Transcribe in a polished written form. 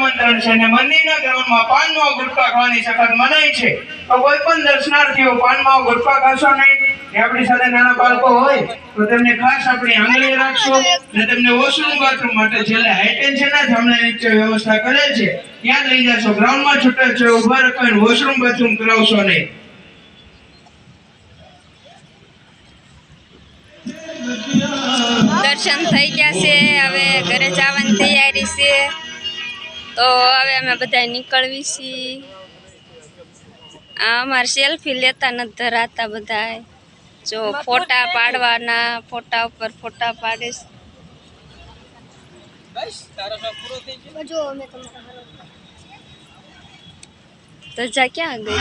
આમંત્રણ છે અને મંદિરના ગ્રાઉન્ડમાં પાનમાં ગુટકા ખાવાની સખત મનાઈ છે. તો કોઈ પણ દર્શનાર્થીઓ પાનમાં ગુટકા ખાશો નહીં. આપણી સાથે નાના બાળકો હોય તો તેમને ખાસ આપણી આંગળી રાખશો અને તેમને વોશરૂમ બાથરૂમ માટે છેલ્લે હાઈટેન્શનના થાંભલા નીચે વ્યવસ્થા કરેલ છે ત્યાં લઈ જશો. ગ્રાઉન્ડમાં છૂટા છે ઉભા રખાઈને વોશરૂમ બાથરૂમ કરાવશો નહીં. દર્શન થઈ ગયા છે, હવે ઘરે જવાની તૈયારી છે. તો હવે અમે બધા નીકળવી છીએ. અમારે સેલ્ફી લેતા નથી ધરાતા બધા. જો ફોટા પાડવાના, ફોટા ઉપર ફોટા પાડીશ. ધજા ક્યાં ગઈ?